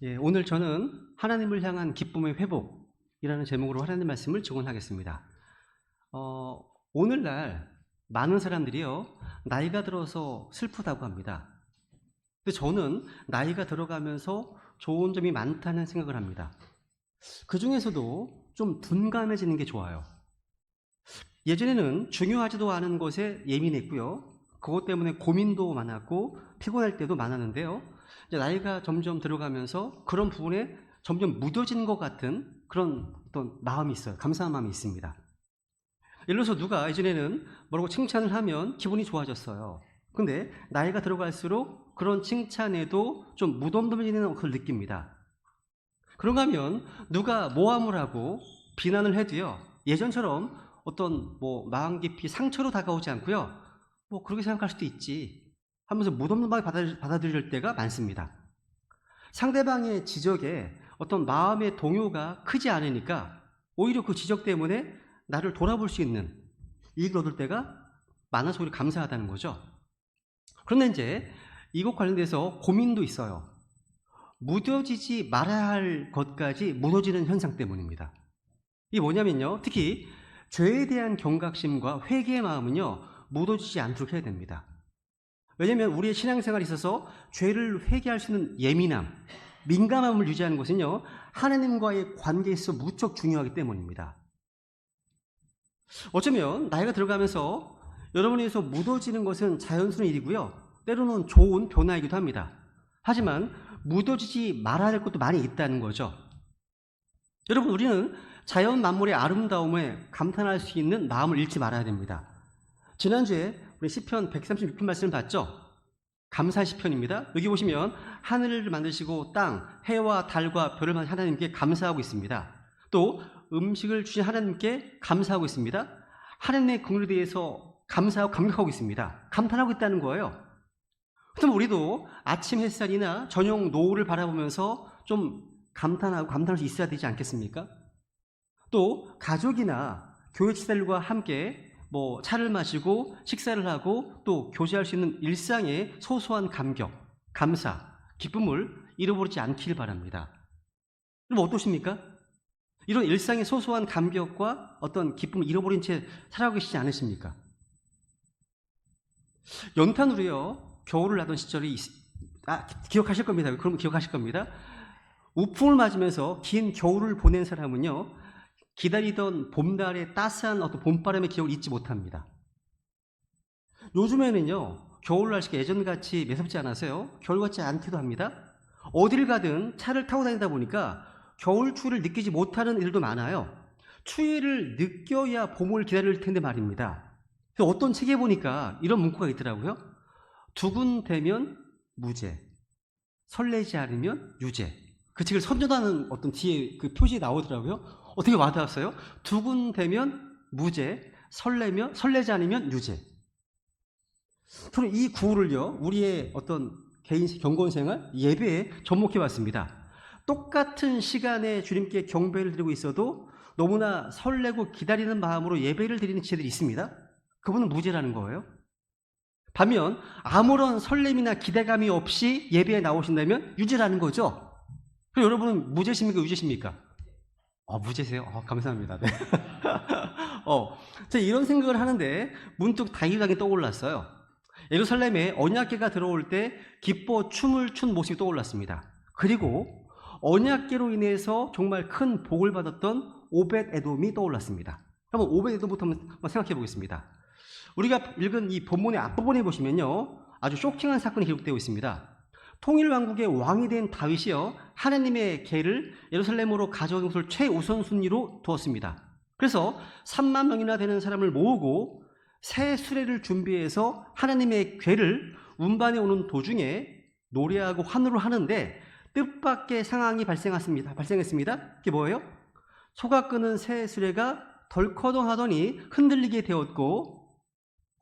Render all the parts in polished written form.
예, 오늘 저는 하나님을 향한 기쁨의 회복이라는 제목으로 하나님 말씀을 증언하겠습니다. 오늘날 많은 사람들이요, 나이가 들어서 슬프다고 합니다. 근데 저는 나이가 들어가면서 좋은 점이 많다는 생각을 합니다. 그 중에서도 좀 둔감해지는 게 좋아요. 예전에는 중요하지도 않은 것에 예민했고요. 그것 때문에 고민도 많았고 피곤할 때도 많았는데요. 이제 나이가 점점 들어가면서 그런 부분에 점점 무뎌지는 것 같은 그런 어떤 마음이 있어요. 감사한 마음이 있습니다. 예를 들어서 누가 예전에는 뭐라고 칭찬을 하면 기분이 좋아졌어요. 근데 나이가 들어갈수록 그런 칭찬에도 좀 무덤덤해지는 걸 느낍니다. 그런가 하면 누가 모함을 하고 비난을 해도요, 예전처럼 어떤 마음 깊이 상처로 다가오지 않고요, 그렇게 생각할 수도 있지 하면서 무덤덤하게 받아들일 때가 많습니다. 상대방의 지적에 어떤 마음의 동요가 크지 않으니까 오히려 그 지적 때문에 나를 돌아볼 수 있는 이익을 얻을 때가 많아서 오히려 감사하다는 거죠. 그런데 이제 이것 관련돼서 고민도 있어요. 무뎌지지 말아야 할 것까지 무너지는 현상 때문입니다. 이게 뭐냐면요, 특히 죄에 대한 경각심과 회개의 마음은요, 무너지지 않도록 해야 됩니다. 왜냐하면 우리의 신앙생활에 있어서 죄를 회개할 수 있는 예민함, 민감함을 유지하는 것은요, 하나님과의 관계에 있어 무척 중요하기 때문입니다. 어쩌면 나이가 들어가면서 여러분에게서 무뎌지는 것은 자연스러운 일이고요, 때로는 좋은 변화이기도 합니다. 하지만 무뎌지지 말아야 할 것도 많이 있다는 거죠. 여러분, 우리는 자연 만물의 아름다움에 감탄할 수 있는 마음을 잃지 말아야 됩니다. 지난주에 우리 시편 136편 말씀을 봤죠? 감사 시편입니다. 여기 보시면 하늘을 만드시고 땅, 해와 달과 별을 만든 하나님께 감사하고 있습니다. 또 음식을 주신 하나님께 감사하고 있습니다. 하나님의 긍휼에 대해서 감사하고 감격하고 있습니다. 감탄하고 있다는 거예요. 그럼 우리도 아침 햇살이나 저녁 노을을 바라보면서 좀 감탄할 수 있어야 되지 않겠습니까? 또 가족이나 교회 지도자들과 함께 차를 마시고 식사를 하고 또 교제할 수 있는 일상의 소소한 감격, 감사, 기쁨을 잃어버리지 않기를 바랍니다. 그럼 어떠십니까? 이런 일상의 소소한 감격과 어떤 기쁨을 잃어버린 채 살아가고 계시지 않으십니까? 연탄으로요, 겨울을 나던 시절이 기억하실 겁니다. 그럼 기억하실 겁니다. 우풍을 맞으면서 긴 겨울을 보낸 사람은요, 기다리던 봄날의 따스한 어떤 봄바람의 기억을 잊지 못합니다. 요즘에는요, 겨울 날씨가 예전같이 매섭지 않아서요, 겨울 같지 않기도 합니다. 어딜 가든 차를 타고 다니다 보니까 겨울 추위를 느끼지 못하는 일도 많아요. 추위를 느껴야 봄을 기다릴 텐데 말입니다. 그래서 어떤 책에 보니까 이런 문구가 있더라고요. 두근대면 무죄, 설레지 않으면 유죄. 그 책을 선전하는 어떤 뒤에 그 표시 나오더라고요. 어떻게 와닿았어요? 두근대면 무죄, 설레지 않으면 유죄. 저는 이 구호를요, 우리의 어떤 개인 경건생활, 예배에 접목해 봤습니다. 똑같은 시간에 주님께 경배를 드리고 있어도 너무나 설레고 기다리는 마음으로 예배를 드리는 지체들이 있습니다. 그분은 무죄라는 거예요. 반면 아무런 설렘이나 기대감이 없이 예배에 나오신다면 유죄라는 거죠. 그럼 여러분은 무죄십니까, 유죄십니까? 무죄세요? 감사합니다. 네. 제가 이런 생각을 하는데 문득 다윗왕이 떠올랐어요. 예루살렘에 언약궤가 들어올 때 기뻐 춤을 춘 모습이 떠올랐습니다. 그리고 언약궤로 인해서 정말 큰 복을 받았던 오벳에돔이 떠올랐습니다. 한번 오벳에돔부터 한번 생각해 보겠습니다. 우리가 읽은 이 본문의 앞부분에 보시면요, 아주 쇼킹한 사건이 기록되어 있습니다. 통일왕국의 왕이 된 다윗이요, 하나님의 궤를 예루살렘으로 가져오는 것을 최우선순위로 두었습니다. 그래서 3만 명이나 되는 사람을 모으고 새 수레를 준비해서 하나님의 궤를 운반해 오는 도중에 노래하고 환호를 하는데 뜻밖의 상황이 발생했습니다. 그게 뭐예요? 소가 끄는 새 수레가 덜커덩하더니 흔들리게 되었고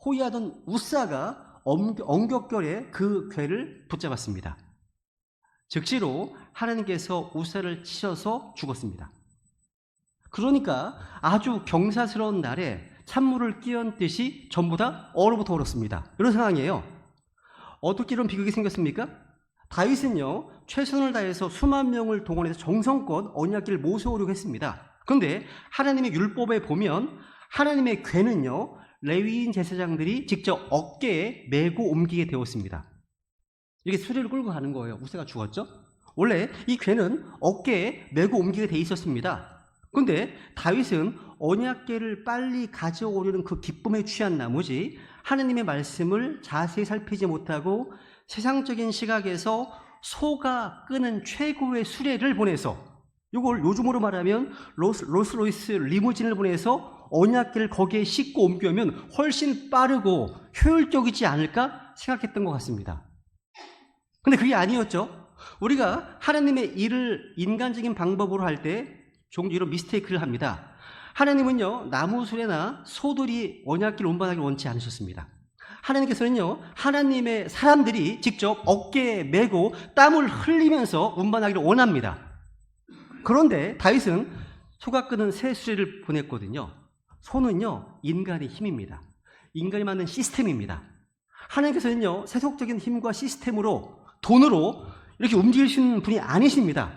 호위하던 우사가 엉격결에 그 궤를 붙잡았습니다. 즉시로 하나님께서 우사를 치셔서 죽었습니다. 그러니까 아주 경사스러운 날에 찬물을 끼얹듯이 전부 다 얼어붙어 버렸습니다. 이런 상황이에요. 어떻게 이런 비극이 생겼습니까? 다윗은요, 최선을 다해서 수만 명을 동원해서 정성껏 언약궤를 모셔오려고 했습니다. 그런데 하나님의 율법에 보면 하나님의 궤는요, 레위인 제사장들이 직접 어깨에 메고 옮기게 되었습니다. 이렇게 수레를 끌고 가는 거예요. 우세가 죽었죠? 원래 이 궤는 어깨에 메고 옮기게 돼 있었습니다. 그런데 다윗은 언약궤를 빨리 가져오려는 그 기쁨에 취한 나머지 하나님의 말씀을 자세히 살피지 못하고 세상적인 시각에서 소가 끄는 최고의 수레를 보내서, 이걸 요즘으로 말하면 롤스로이스 리무진을 보내서 언약궤를 거기에 싣고 옮겨오면 훨씬 빠르고 효율적이지 않을까 생각했던 것 같습니다. 근데 그게 아니었죠. 우리가 하나님의 일을 인간적인 방법으로 할 때 종종 이런 미스테이크를 합니다. 하나님은요, 나무 수레나 소들이 언약궤를 운반하기를 원치 않으셨습니다. 하나님께서는요, 하나님의 사람들이 직접 어깨에 메고 땀을 흘리면서 운반하기를 원합니다. 그런데 다윗은 소가 끄는 새 수레를 보냈거든요. 소는요, 인간의 힘입니다. 인간이 만든 시스템입니다. 하나님께서는요, 세속적인 힘과 시스템으로, 돈으로 이렇게 움직이시는 분이 아니십니다.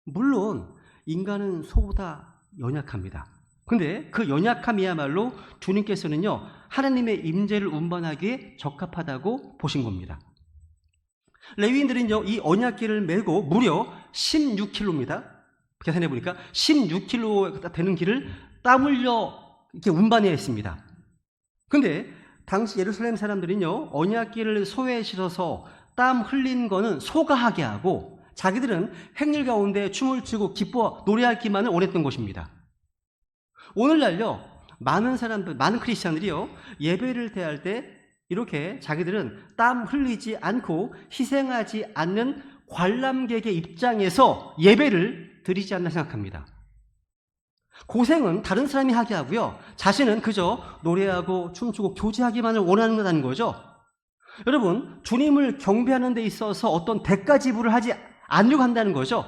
물론 인간은 소보다 연약합니다. 근데 그 연약함이야말로 주님께서는요, 하나님의 임재를 운반하기에 적합하다고 보신 겁니다. 레위인들은요, 이 언약궤를 메고 무려 16km입니다. 계산해 보니까 16km 되는 길을 땀 흘려 이렇게 운반해야 했습니다. 근데 당시 예루살렘 사람들은요, 언약궤를 소에 실어서 땀 흘린 거는 소가 하게 하고 자기들은 행렬 가운데 춤을 추고 기뻐 노래하기만을 원했던 것입니다. 오늘날요, 많은 사람들, 많은 크리스찬들이요, 예배를 대할 때 이렇게 자기들은 땀 흘리지 않고 희생하지 않는 관람객의 입장에서 예배를 드리지 않나 생각합니다. 고생은 다른 사람이 하게 하고요, 자신은 그저 노래하고 춤추고 교제하기만을 원하는 거죠. 여러분, 주님을 경배하는 데 있어서 어떤 대가 지불을 하지 않으려고 한다는 거죠.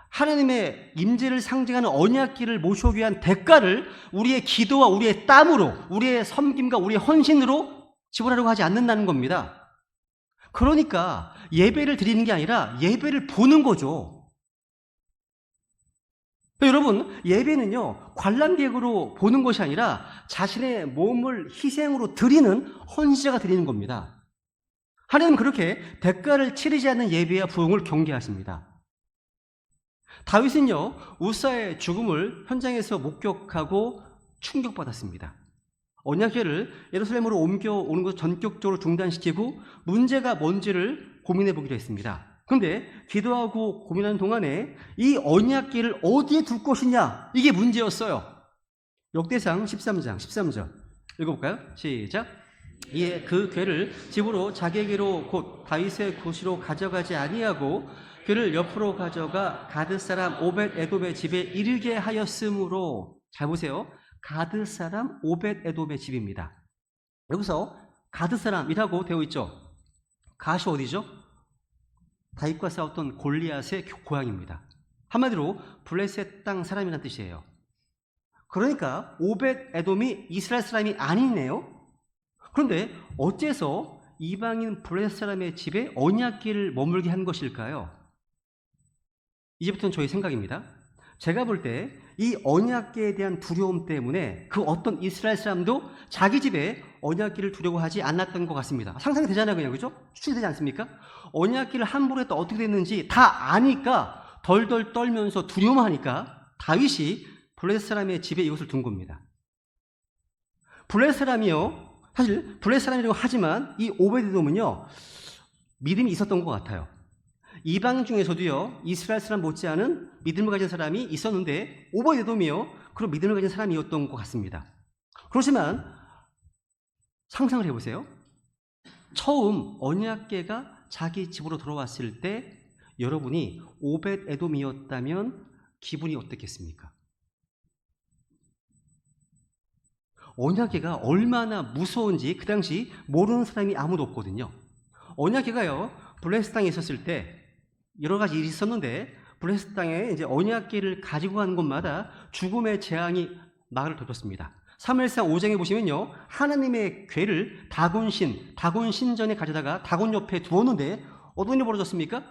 하나님의 임재를 상징하는 언약궤를 모셔오기 위한 대가를 우리의 기도와 우리의 땀으로, 우리의 섬김과 우리의 헌신으로 지불하려고 하지 않는다는 겁니다. 그러니까 예배를 드리는 게 아니라 예배를 보는 거죠. 여러분, 예배는요, 관람객으로 보는 것이 아니라 자신의 몸을 희생으로 드리는 헌신자가 드리는 겁니다. 하나님은 그렇게 대가를 치르지 않는 예배와 부흥을 경계하십니다. 다윗은요, 우사의 죽음을 현장에서 목격하고 충격받았습니다. 언약궤를 예루살렘으로 옮겨오는 것을 전격적으로 중단시키고 문제가 뭔지를 고민해 보기로 했습니다. 그런데 기도하고 고민하는 동안에 이 언약궤를 어디에 둘 것이냐, 이게 문제였어요. 역대상 13장 13절 읽어볼까요? 시작. 이에 그 궤를 집으로 자기에게로 곧 다윗의 구시로 가져가지 아니하고 궤를 옆으로 가져가 가드 사람 오벳 에돔의 집에 이르게 하였으므로, 잘 보세요, 가드 사람 오벳 에돔의 집입니다. 여기서 가드 사람이라고 되어 있죠. 갓이 어디죠? 다윗과 싸웠던 골리앗의 고향입니다. 한마디로 블레셋 땅 사람이라는 뜻이에요. 그러니까 오벳 에돔이 이스라엘 사람이 아니네요. 그런데 어째서 이방인 블레셋 사람의 집에 언약궤를 머물게 한 것일까요? 이제부터는 저의 생각입니다. 제가 볼 때 이 언약궤에 대한 두려움 때문에 그 어떤 이스라엘 사람도 자기 집에 언약궤를 두려고 하지 않았던 것 같습니다. 상상이 되잖아요, 그냥, 그죠? 추측되지 않습니까? 언약궤를 함부로 했다 어떻게 됐는지 다 아니까 덜덜 떨면서 두려워하니까 다윗이 블레셋 사람의 집에 이것을 둔 겁니다. 블레셋 사람이요, 사실 블레셋 사람이라고 하지만 이 오베드돔은요, 믿음이 있었던 것 같아요. 이방 중에서도요, 이스라엘 사람 못지않은 믿음을 가진 사람이 있었는데 오베드돔이요, 그런 믿음을 가진 사람이었던 것 같습니다. 그렇지만 상상을 해보세요. 처음 언약궤가 자기 집으로 들어왔을 때 여러분이 오벳에돔이었다면 기분이 어떻겠습니까? 언약궤가 얼마나 무서운지 그 당시 모르는 사람이 아무도 없거든요. 언약궤가요, 블레셋 땅에 있었을 때 여러 가지 일이 있었는데, 블레셋 땅에 이제 언약궤를 가지고 가는 곳마다 죽음의 재앙이 막을 덮었습니다. 사무엘상 5장에 보시면요, 하나님의 궤를 다곤 신전에 가져다가 다곤 옆에 두었는데 어떤 일이 벌어졌습니까?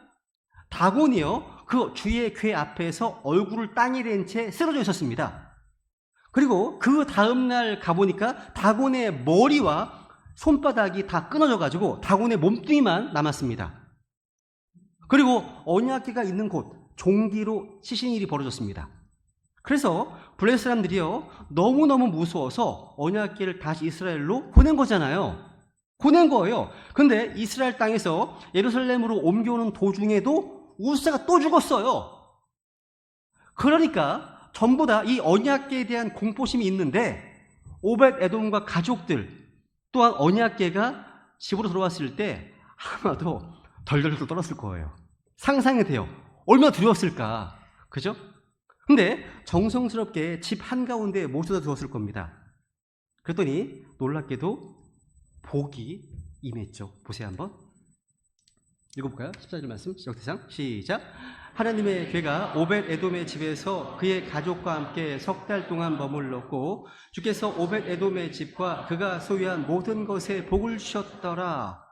다곤이요, 그 주의 궤 앞에서 얼굴을 땅에 댄 채 쓰러져 있었습니다. 그리고 그 다음날 가보니까 다곤의 머리와 손바닥이 다 끊어져가지고 다곤의 몸뚱이만 남았습니다. 그리고 언약궤가 있는 곳, 종기로 치신 일이 벌어졌습니다. 그래서 블레셋 사람들이요, 너무너무 무서워서 언약궤를 다시 이스라엘로 보낸 거잖아요. 보낸 거예요. 근데 이스라엘 땅에서 예루살렘으로 옮겨오는 도중에도 우사가 또 죽었어요. 그러니까 전부 다 이 언약궤에 대한 공포심이 있는데 오벳 에돔과 가족들 또한 언약궤가 집으로 들어왔을 때 아마도 덜덜덜 떨었을 거예요. 상상이 돼요. 얼마나 두려웠을까. 그죠? 근데 정성스럽게 집 한가운데 모셔다 두었을 겁니다. 그랬더니 놀랍게도 복이 임했죠. 보세요 한번. 읽어볼까요? 14절 말씀 역대상 시작. 하나님의 궤가 오벳 에돔의 집에서 그의 가족과 함께 석 달 동안 머물렀고 주께서 오벳 에돔의 집과 그가 소유한 모든 것에 복을 주셨더라.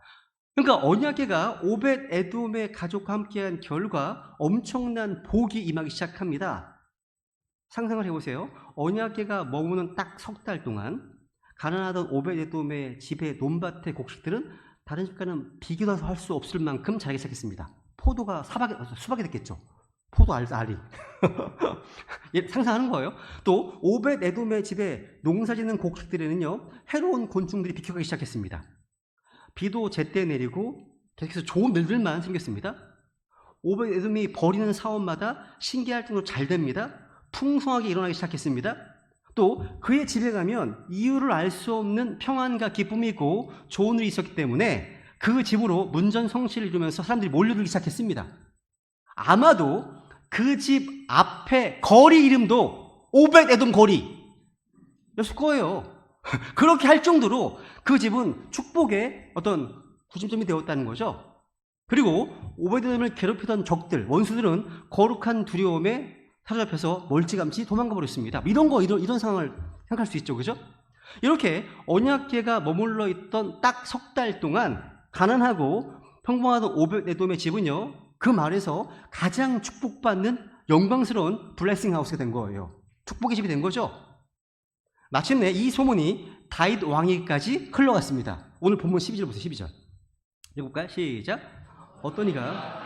그러니까 언약궤가 오벳 에돔의 가족과 함께한 결과 엄청난 복이 임하기 시작합니다. 상상을 해보세요. 언약궤가 머무는 딱 석 달 동안 가난하던 오벳 에돔의 집의 논밭의 곡식들은 다른 집과는 비교도 할 수 없을 만큼 자라기 시작했습니다. 포도가 수박이 됐겠죠. 포도 알이. 상상하는 거예요. 또 오벳 에돔의 집에 농사짓는 곡식들에는요, 해로운 곤충들이 비켜가기 시작했습니다. 비도 제때 내리고 계속해서 좋은 일들만 생겼습니다. 오벳 에돔이 벌이는 사업마다 신기할 정도로 잘 됩니다. 풍성하게 일어나기 시작했습니다. 또 그의 집에 가면 이유를 알 수 없는 평안과 기쁨이 있고 좋은 일이 있었기 때문에 그 집으로 문전성시를 이루면서 사람들이 몰려들기 시작했습니다. 아마도 그 집 앞에 거리 이름도 오벳 에돔 거리였을 거예요. 그렇게 할 정도로 그 집은 축복의 어떤 구심점이 되었다는 거죠. 그리고 오벳 에돔을 괴롭히던 적들, 원수들은 거룩한 두려움에 사로잡혀서 멀찌감치 도망가 버렸습니다. 이런 상황을 생각할 수 있죠. 그죠? 이렇게 언약궤가 머물러 있던 딱 석 달 동안 가난하고 평범하던 오벳 에돔의 집은요, 그 말에서 가장 축복받는 영광스러운 블레싱 하우스가 된 거예요. 축복의 집이 된 거죠. 마침내 이 소문이 다윗 왕에게까지 흘러갔습니다. 오늘 본문 12절 보세요. 12절 읽어볼까요? 시작. 어떤 이가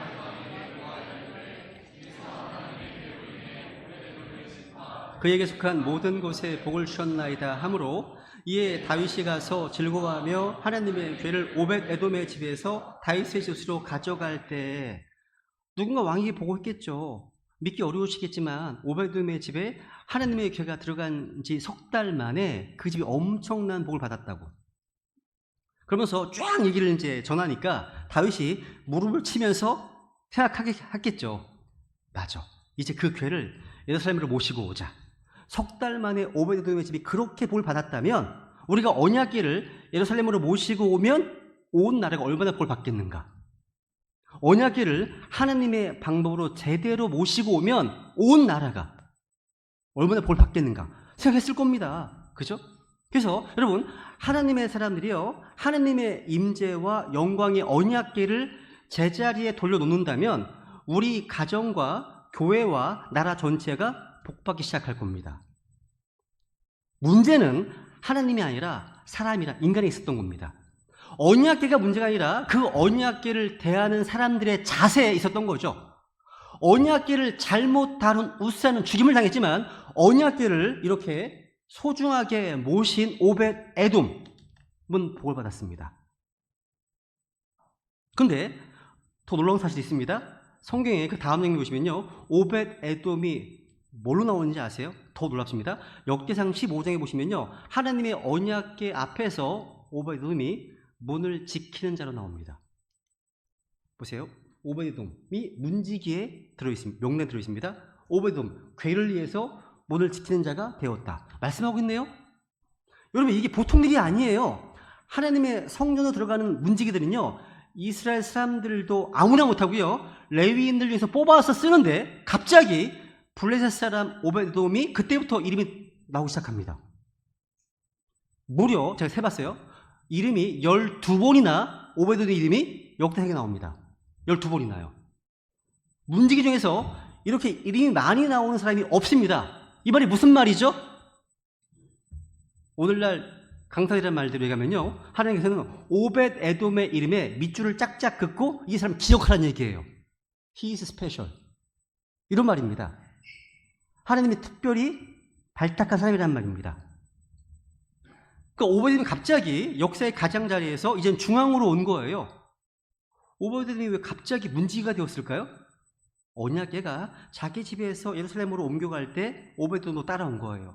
그에게 속한 모든 곳에 복을 주셨나이다 하므로 이에 다윗이 가서 즐거워하며 하나님의 궤를 오벳 에돔의 집에서 다윗의 젖으로 가져갈 때 누군가 왕에게 보고했겠죠. 믿기 어려우시겠지만 오벳 에돔의 집에 하나님의 궤가 들어간 지 석 달 만에 그 집이 엄청난 복을 받았다고. 그러면서 쫙 얘기를 이제 전하니까 다윗이 무릎을 치면서 생각하겠죠. 맞아. 이제 그 궤를 예루살렘으로 모시고 오자. 석 달 만에 오벳 에돔의 집이 그렇게 복을 받았다면 우리가 언약궤를 예루살렘으로 모시고 오면 온 나라가 얼마나 복을 받겠는가. 언약궤를 하나님의 방법으로 제대로 모시고 오면 온 나라가 얼마나 복을 받겠는가 생각했을 겁니다. 그죠? 그래서 여러분, 하나님의 사람들이요, 하나님의 임재와 영광의 언약궤를 제자리에 돌려놓는다면 우리 가정과 교회와 나라 전체가 복받기 시작할 겁니다. 문제는 하나님이 아니라 사람이라 인간이 있었던 겁니다. 언약궤가 문제가 아니라 그 언약궤를 대하는 사람들의 자세에 있었던 거죠. 언약궤를 잘못 다룬 우사는 죽임을 당했지만 언약궤를 이렇게 소중하게 모신 오벳 에돔은 복을 받았습니다. 근데 더 놀라운 사실이 있습니다. 성경에 그 다음 장면 보시면요, 오벳 에돔이 뭘로 나오는지 아세요? 더 놀랍습니다. 역대상 15장에 보시면요, 하나님의 언약궤 앞에서 오벳 에돔이 문을 지키는 자로 나옵니다. 보세요. 오벳 에돔이 문지기에 들어있습니다. 명령에 들어있습니다. 오벳 에돔, 궤를 위해서 문을 지키는 자가 되었다. 말씀하고 있네요. 여러분, 이게 보통 일이 아니에요. 하나님의 성전으로 들어가는 문지기들은요, 이스라엘 사람들도 아무나 못하고요, 레위인들 중에서 뽑아서 쓰는데 갑자기 블레셋 사람 오벳 에돔이 그때부터 이름이 나오기 시작합니다. 무려 제가 세봤어요. 이름이 12번이나 오벳 에돔의 이름이 역대상에 나옵니다. 12번이나요. 문지기 중에서 이렇게 이름이 많이 나오는 사람이 없습니다. 이 말이 무슨 말이죠? 오늘날 강사이라는 말대로 얘기하면요, 하나님께서는 오벳 에돔의 이름에 밑줄을 짝짝 긋고 이 사람 기억하라는 얘기예요. He is special. 이런 말입니다. 하나님이 특별히 발탁한 사람이라는 말입니다. 그러니까 오벳 에돔이 갑자기 역사의 가장자리에서 이젠 중앙으로 온 거예요. 오벳 에돔이 왜 갑자기 문지기가 되었을까요? 언약궤가 자기 집에서 예루살렘으로 옮겨갈 때 오벳 에돔도 따라온 거예요.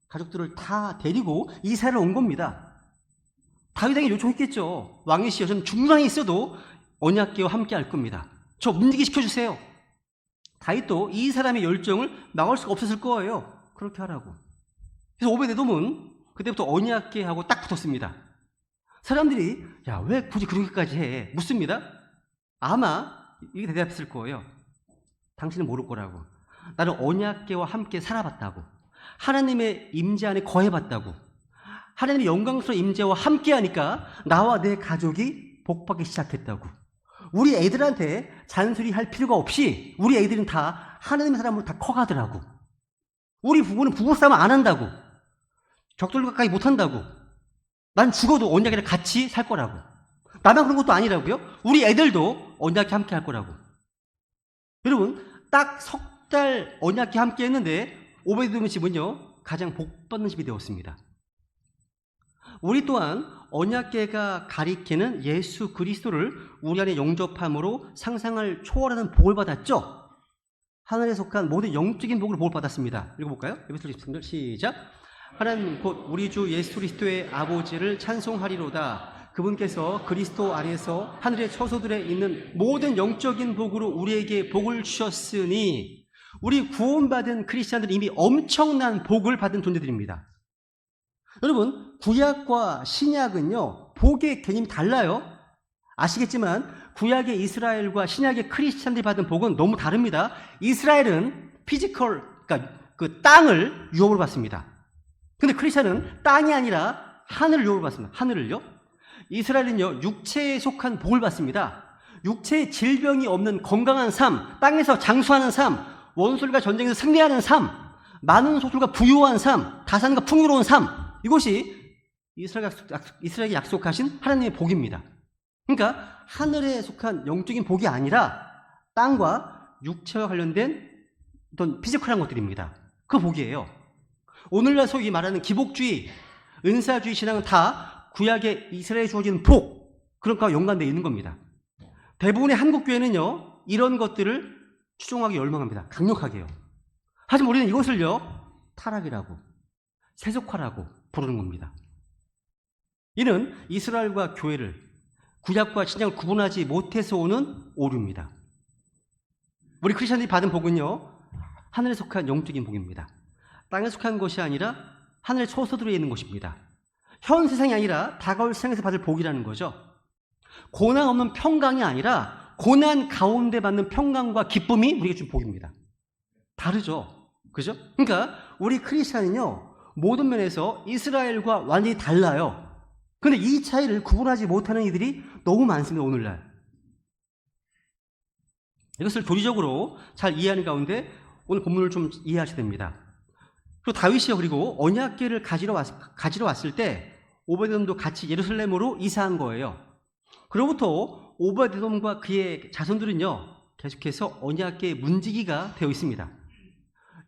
가족들을 다 데리고 이사를 온 겁니다. 다윗에게 요청했겠죠. 왕이시여, 저는 중간에 있어도 언약궤와 함께 할 겁니다. 저 문지기 시켜주세요. 다윗도 이 사람의 열정을 막을 수가 없었을 거예요. 그렇게 하라고. 그래서 오벳 에돔은 그때부터 언약궤하고 딱 붙었습니다. 사람들이 야, 왜 굳이 그렇게까지 해? 묻습니다. 아마 이렇게 대답했을 거예요. 당신은 모를 거라고. 나는 언약궤와 함께 살아봤다고. 하나님의 임재 안에 거해봤다고. 하나님의 영광스러운 임재와 함께하니까 나와 내 가족이 복받기 시작했다고. 우리 애들한테 잔소리할 필요가 없이 우리 애들은 다 하나님의 사람으로 다 커가더라고. 우리 부부는 부부싸움 안 한다고. 적들과 가까이 못한다고. 난 죽어도 언약궤를 같이 살 거라고. 나만 그런 것도 아니라고요. 우리 애들도 언약궤 함께 할 거라고. 여러분, 딱 석 달 언약궤 함께 했는데 오벳 에돔의 집은요, 가장 복받는 집이 되었습니다. 우리 또한 언약궤가 가리키는 예수 그리스도를 우리 안에 영접함으로 상상을 초월하는 복을 받았죠. 하늘에 속한 모든 영적인 복을 받았습니다. 읽어볼까요? 에베소서 13절 시작. 하나님 곧 우리 주 예수 그리스도의 아버지를 찬송하리로다. 그분께서 그리스도 안에서 하늘의 처소들에 있는 모든 영적인 복으로 우리에게 복을 주셨으니, 우리 구원받은 크리스찬들은 이미 엄청난 복을 받은 존재들입니다. 여러분, 구약과 신약은요, 복의 개념이 달라요. 아시겠지만 구약의 이스라엘과 신약의 크리스찬들이 받은 복은 너무 다릅니다. 이스라엘은 피지컬, 그러니까 그 땅을 유업으로 받습니다. 근데 크리스찬은 땅이 아니라 하늘을 유업으로 받습니다. 하늘을요. 이스라엘은요, 육체에 속한 복을 받습니다. 육체에 질병이 없는 건강한 삶, 땅에서 장수하는 삶, 원수들과 전쟁에서 승리하는 삶, 많은 소출과 부유한 삶, 다산과 풍요로운 삶, 이것이 이스라엘에게 약속하신 하나님의 복입니다. 그러니까 하늘에 속한 영적인 복이 아니라 땅과 육체와 관련된 어떤 피지컬한 것들입니다. 그 복이에요. 오늘날 소위 말하는 기복주의, 은사주의 신앙은 다 구약의 이스라엘에 주어진 복, 그런 것과 연관되어 있는 겁니다. 대부분의 한국 교회는요, 이런 것들을 추종하기 열망합니다. 강력하게요. 하지만 우리는 이것을요, 타락이라고, 세속화라고 부르는 겁니다. 이는 이스라엘과 교회를, 구약과 신약을 구분하지 못해서 오는 오류입니다. 우리 크리스천들이 받은 복은요, 하늘에 속한 영적인 복입니다. 땅에 속한 것이 아니라 하늘의 초소들에 있는 것입니다. 현 세상이 아니라 다가올 세상에서 받을 복이라는 거죠. 고난 없는 평강이 아니라 고난 가운데 받는 평강과 기쁨이 우리에게 준 복입니다. 다르죠. 그죠? 그러니까 우리 크리스찬은요, 모든 면에서 이스라엘과 완전히 달라요. 근데 이 차이를 구분하지 못하는 이들이 너무 많습니다, 오늘날. 이것을 교리적으로 잘 이해하는 가운데 오늘 본문을 좀 이해하셔야 됩니다. 그리고 다윗이요, 그리고 언약궤를 가지러 왔을 때 오벳에돔도 같이 예루살렘으로 이사한 거예요. 그로부터 오벳에돔과 그의 자손들은요, 계속해서 언약궤의 문지기가 되어 있습니다.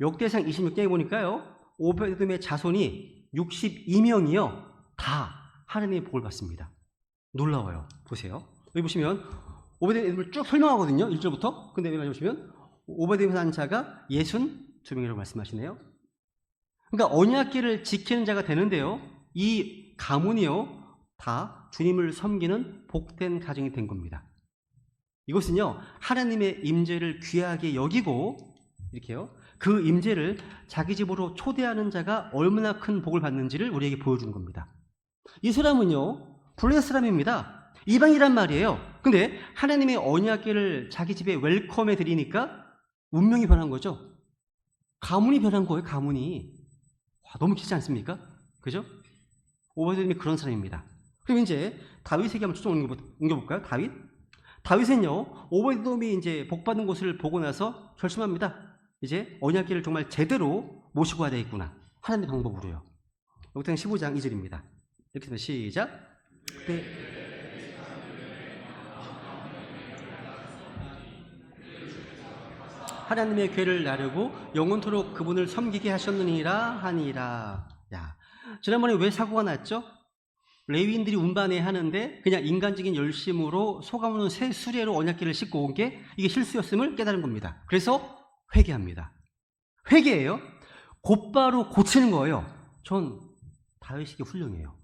역대상 26장에 보니까요, 오벳에돔의 자손이 62명이요 다 하나님의 복을 받습니다. 놀라워요. 보세요. 여기 보시면 오벳에돔을 쭉 설명하거든요. 1절부터. 근데 여기 보시면 오벳에돔 한 자가 62명이라고 말씀하시네요. 그러니까 언약궤를 지키는 자가 되는데요, 이 가문이요 다 주님을 섬기는 복된 가정이 된 겁니다. 이것은요, 하나님의 임재를 귀하게 여기고 이렇게요, 그 임재를 자기 집으로 초대하는 자가 얼마나 큰 복을 받는지를 우리에게 보여주는 겁니다. 이 사람은요, 블레스 사람입니다. 이방이란 말이에요. 근데 하나님의 언약궤를 자기 집에 웰컴해 드리니까 운명이 변한 거죠. 가문이 변한 거예요. 가문이. 와, 너무 기지 않습니까? 그죠? 오벳에돔이 그런 사람입니다. 그럼 이제 다윗에게 한번 초점 옮겨볼까요? 다윗은요, 오베드돔이 이제 복받은 곳을 보고 나서 결심합니다. 이제 언약궤를 정말 제대로 모시고 가야 되겠구나. 하나님의 방법으로요. 역대상 15장 2절입니다. 이렇게 해서 시작. 그때 하나님의 궤를 나르고 영원토록 그분을 섬기게 하셨느니라 하니라. 야, 지난번에 왜 사고가 났죠? 레위인들이 운반해 하는데 그냥 인간적인 열심으로 속아오는 새 수레로 언약궤를 싣고 온 게 이게 실수였음을 깨달은 겁니다. 그래서 회개합니다. 회개예요. 곧바로 고치는 거예요. 전 다윗이 훌륭해요.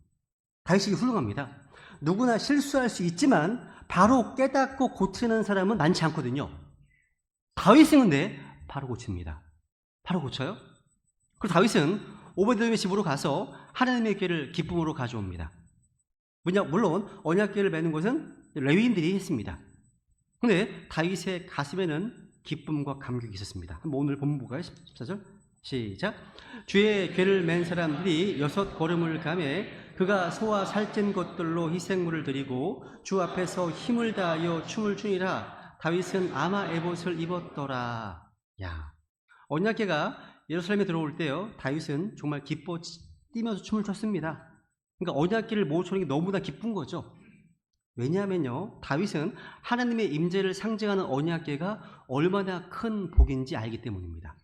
다윗이 훌륭합니다. 누구나 실수할 수 있지만 바로 깨닫고 고치는 사람은 많지 않거든요. 다윗은 근데 바로 고칩니다. 바로 고쳐요. 그리고 다윗은 오베드돔의 집으로 가서 하나님의 궤를 기쁨으로 가져옵니다. 물론 언약궤를 매는 것은 레위인들이 했습니다. 근데 다윗의 가슴에는 기쁨과 감격이 있었습니다. 오늘 본문 볼까요? 14절 시작. 주의 궤를 맨 사람들이 6걸음을 가매 그가 소와 살찐 것들로 희생물을 드리고 주 앞에서 힘을 다하여 춤을 추니라. 다윗은 아마 에봇을 입었더라. 야, 언약궤가 예루살렘에 들어올 때요, 다윗은 정말 기뻐 뛰면서 춤을 췄습니다. 그러니까 언약궤를 모셔오는 게 너무나 기쁜 거죠. 왜냐하면요, 다윗은 하나님의 임재를 상징하는 언약궤가 얼마나 큰 복인지 알기 때문입니다.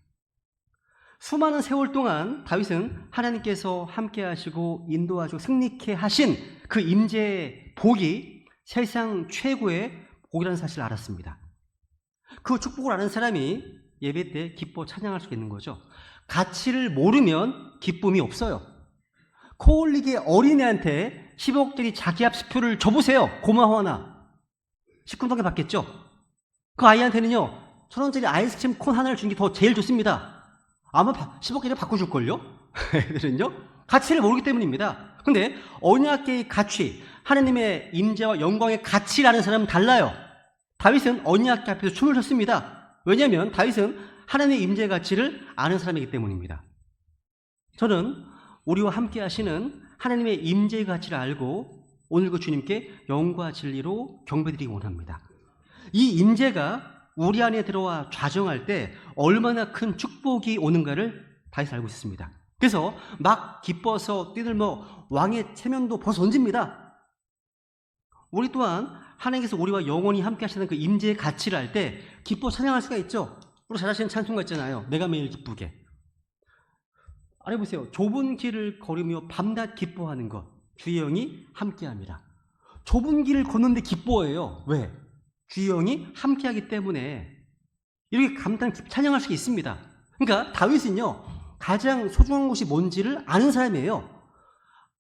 수많은 세월 동안 다윗은 하나님께서 함께 하시고 인도하시고 승리케 하신 그 임재의 복이 세상 최고의 복이라는 사실을 알았습니다. 그 축복을 아는 사람이 예배 때 기뻐 찬양할 수 있는 거죠. 가치를 모르면 기쁨이 없어요. 코올리게 어린애한테 10억짜리 자기 합수표를 줘보세요. 고마워하나. 19동에 받겠죠. 그 아이한테는요, 1,000원짜리 아이스크림 콘 하나를 주는 게 더 제일 좋습니다. 아마 10억짜리 바꿔줄걸요? 애들은요? 가치를 모르기 때문입니다. 근데 언약궤의 가치, 하나님의 임재와 영광의 가치라는 사람은 달라요. 다윗은 언약궤 앞에서 춤을 췄습니다. 왜냐하면 다윗은 하나님의 임재의 가치를 아는 사람이기 때문입니다. 저는 우리와 함께 하시는 하나님의 임재의 가치를 알고 오늘 그 주님께 영과 진리로 경배드리기 원합니다. 이 임재가 우리 안에 들어와 좌정할 때 얼마나 큰 축복이 오는가를 다윗은 알고 있었습니다. 그래서 막 기뻐서 뛰들며 왕의 체면도 벗어 던집니다. 우리 또한 하나님께서 우리와 영원히 함께 하시는 그 임재의 가치를 알 때 기뻐 찬양할 수가 있죠. 우리 잘 아시는 찬송가 있잖아요. 내가 매일 기쁘게. 아래 보세요. 좁은 길을 걸으며 밤낮 기뻐하는 것. 주의 영이 함께합니다. 좁은 길을 걷는데 기뻐해요. 왜? 주의 영이 함께하기 때문에 이렇게 감탄 찬양할 수 있습니다. 그러니까 다윗은요, 가장 소중한 것이 뭔지를 아는 사람이에요.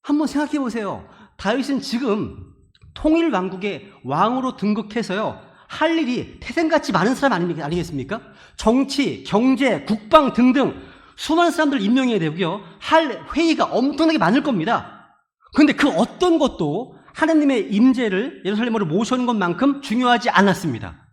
한번 생각해 보세요. 다윗은 지금 통일 왕국의 왕으로 등극해서요, 할 일이 태생같이 많은 사람 아니겠습니까? 정치, 경제, 국방 등등 수많은 사람들 임명해야 되고요, 할 회의가 엄청나게 많을 겁니다. 그런데 그 어떤 것도 하나님의 임재를 예루살렘으로 모셔오는 것만큼 중요하지 않았습니다.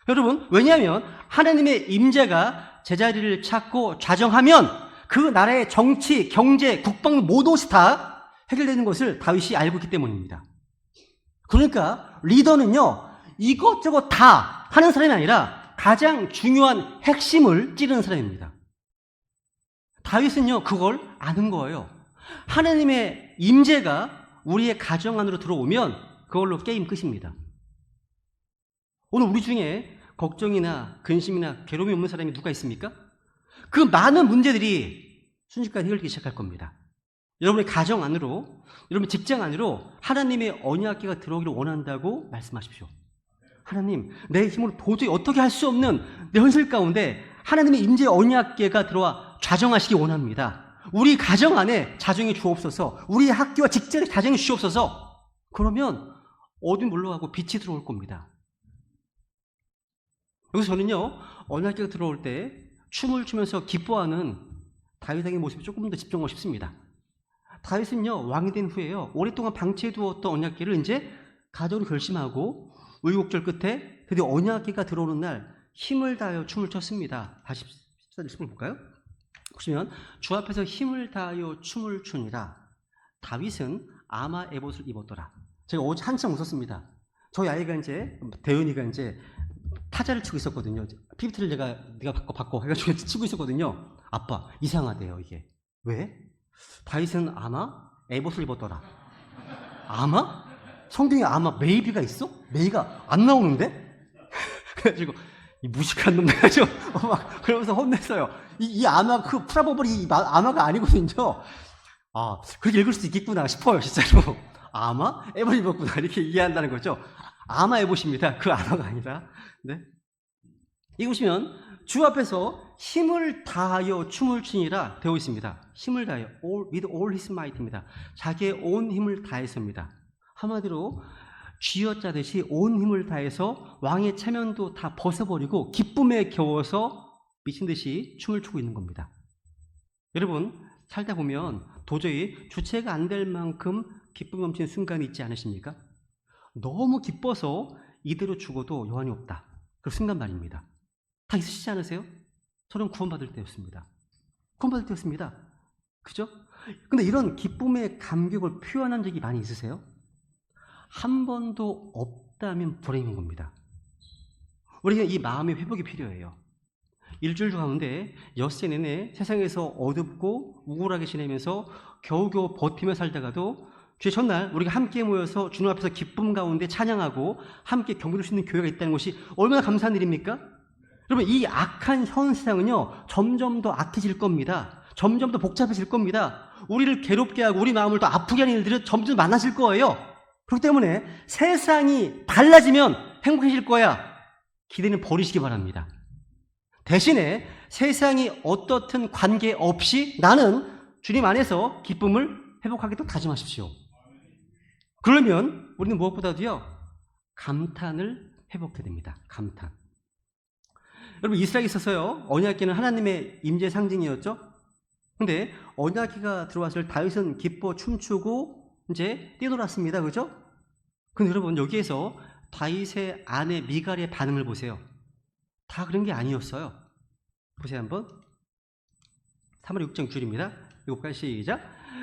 여러분, 왜냐하면 하나님의 임재가 제자리를 찾고 좌정하면 그 나라의 정치, 경제, 국방 모든 것이 다 해결되는 것을 다윗이 알고 있기 때문입니다. 그러니까 리더는요, 이것저것 다 하는 사람이 아니라 가장 중요한 핵심을 찌르는 사람입니다. 다윗은요, 그걸 아는 거예요. 하나님의 임재가 우리의 가정 안으로 들어오면 그걸로 게임 끝입니다. 오늘 우리 중에 걱정이나 근심이나 괴로움이 없는 사람이 누가 있습니까? 그 많은 문제들이 순식간에 해결되기 시작할 겁니다. 여러분의 가정 안으로, 여러분의 직장 안으로 하나님의 언약궤가 들어오기를 원한다고 말씀하십시오. 하나님, 내 힘으로 도저히 어떻게 할 수 없는 내 현실 가운데 하나님의 임재 언약궤가 들어와 좌정하시기 원합니다. 우리 가정 안에 자정이 주옵소서. 우리 학교와 직장에 자정이 주옵소서. 그러면 어둠 물러가고 빛이 들어올 겁니다. 여기서 저는요, 언약궤가 들어올 때 춤을 추면서 기뻐하는 다윗의 모습에 조금 더 집중하고 싶습니다. 다윗은요, 왕이 된 후에요, 오랫동안 방치해 두었던 언약궤를 이제 가져오기로 결심하고 우여곡절 끝에 드디어 언약궤가 들어오는 날 힘을 다하여 춤을 췄습니다. 다시 14절 볼까요? 보시면 주 앞에서 힘을 다하여 춤을 추니라. 다윗은 아마 에봇을 입었더라. 제가 어제 한참 웃었습니다. 저희 아이가 이제 대은이가 이제 타자를 치고 있었거든요. PPT를 네가 바꿔 해가지고 치고 있었거든요. 아빠 이상하대요 이게. 왜? 다윗은 아마 에봇을 입었더라. 아마? 성경에 아마 메이비가 있어? 메이가 안 나오는데? 그래가지고 이 무식한 놈 해가지고 막 그러면서 혼냈어요. 이 아마 그 프라버블이 아마가 아니거든요. 아 그렇게 읽을 수 있겠구나 싶어요 진짜로. 아마 에봇 입었구나 이렇게 이해한다는 거죠. 아마 에봇입니다. 그 아마가 아니라. 네. 이거 보시면 주 앞에서 힘을 다하여 춤을 추니라 되어 있습니다. 힘을 다하여 with all his might입니다. 자기의 온 힘을 다해서입니다. 한마디로 쥐어짜듯이 온 힘을 다해서 왕의 체면도 다 벗어버리고 기쁨에 겨워서 미친 듯이 춤을 추고 있는 겁니다. 여러분 살다 보면 도저히 주체가 안 될 만큼 기쁨이 넘치는 순간이 있지 않으십니까? 너무 기뻐서 이대로 죽어도 여한이 없다. 그 순간 말입니다. 다 있으시지 않으세요? 저는 구원받을 때였습니다. 구원받을 때였습니다. 그죠? 근데 이런 기쁨의 감격을 표현한 적이 많이 있으세요? 한 번도 없다면 불행인 겁니다. 우리가 이 마음의 회복이 필요해요. 일주일 가운데 엿새 내내 세상에서 어둡고 우울하게 지내면서 겨우겨우 버티며 살다가도 주의 첫날 우리가 함께 모여서 주님 앞에서 기쁨 가운데 찬양하고 함께 경배할 수 있는 교회가 있다는 것이 얼마나 감사한 일입니까? 여러분 이 악한 현 세상은요 점점 더 악해질 겁니다. 점점 더 복잡해질 겁니다. 우리를 괴롭게 하고 우리 마음을 더 아프게 하는 일들은 점점 많아질 거예요. 그렇기 때문에 세상이 달라지면 행복해질 거야. 기대는 버리시기 바랍니다. 대신에 세상이 어떻든 관계없이 나는 주님 안에서 기쁨을 회복하기도 다짐하십시오. 그러면 우리는 무엇보다도요 감탄을 회복해야 됩니다. 감탄. 여러분 이스라엘에 있어서요 언약궤는 하나님의 임재 상징이었죠. 근데 언약궤가 들어왔을 다윗은 기뻐 춤추고 이제 뛰놀았습니다. 그죠? 근데 여러분 여기에서 다윗의 아내 미갈의 반응을 보세요. 다 그런 게 아니었어요. 보세요 한번. 3월 6장 줄입니다. 7절 시작.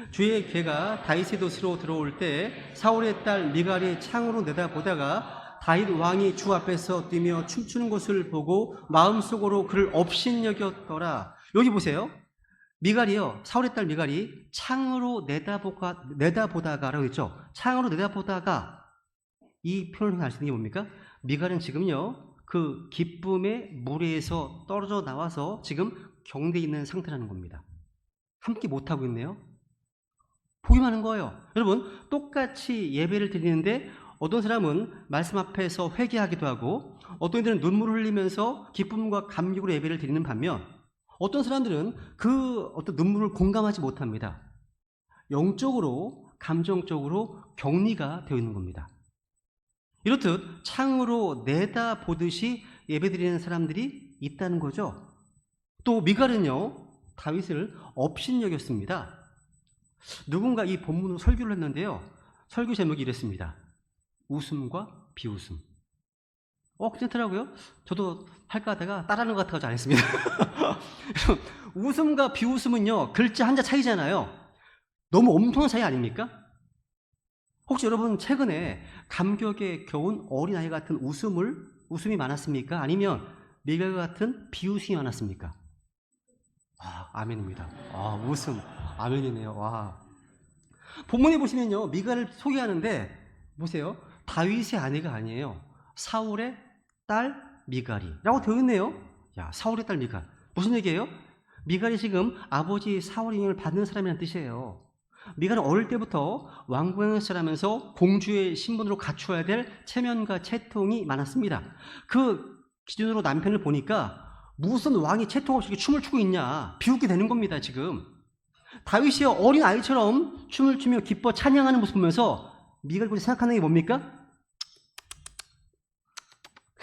주의 궤가 다윗의 돛으로 들어올 때 사울의 딸 미갈이 창으로 내다보다가 다윗 왕이 주 앞에서 뛰며 춤추는 것을 보고 마음속으로 그를 업신여겼더라. 여기 보세요. 미갈이요. 사울의 딸 미갈이 창으로 내다보다가라고 했죠. 창으로 내다보다가 이 표현을 알 수 있는 게 뭡니까? 미갈은 지금요. 그 기쁨의 무리에서 떨어져 나와서 지금 경대에 있는 상태라는 겁니다. 함께 못하고 있네요. 보기만 하는 거예요. 여러분 똑같이 예배를 드리는데 어떤 사람은 말씀 앞에서 회개하기도 하고 어떤 이들은 눈물을 흘리면서 기쁨과 감격으로 예배를 드리는 반면 어떤 사람들은 그 어떤 눈물을 공감하지 못합니다. 영적으로 감정적으로 격리가 되어 있는 겁니다. 이렇듯 창으로 내다보듯이 예배드리는 사람들이 있다는 거죠. 또 미갈은요 다윗을 업신여겼습니다. 누군가 이 본문으로 설교를 했는데요. 설교 제목이 이랬습니다. 웃음과 비웃음. 괜찮더라고요. 저도 할까 하다가 따라하는 것 같아서 안 했습니다. 웃음과 비웃음은요 글자 한자 차이잖아요. 너무 엄청난 차이 아닙니까? 혹시 여러분 최근에 감격에 겨운 어린아이 같은 웃음이 많았습니까? 아니면 미갈 같은 비웃음이 많았습니까? 아멘입니다. 웃음 아멘이네요. 와. 본문에 보시면요 미갈을 소개하는데 보세요. 다윗의 아내가 아니에요. 사울의 딸 미갈이라고 되어 있네요. 야, 사울의 딸 미갈. 무슨 얘기예요? 미갈이 지금 아버지 사울의 영향을 받는 사람이라는 뜻이에요. 미갈은 어릴 때부터 왕궁에서 자라면서 공주의 신분으로 갖추어야 될 체면과 채통이 많았습니다. 그 기준으로 남편을 보니까 무슨 왕이 채통 없이 춤을 추고 있냐 비웃게 되는 겁니다. 지금 다윗이 어린 아이처럼 춤을 추며 기뻐 찬양하는 모습 보면서 미갈이 생각하는 게 뭡니까?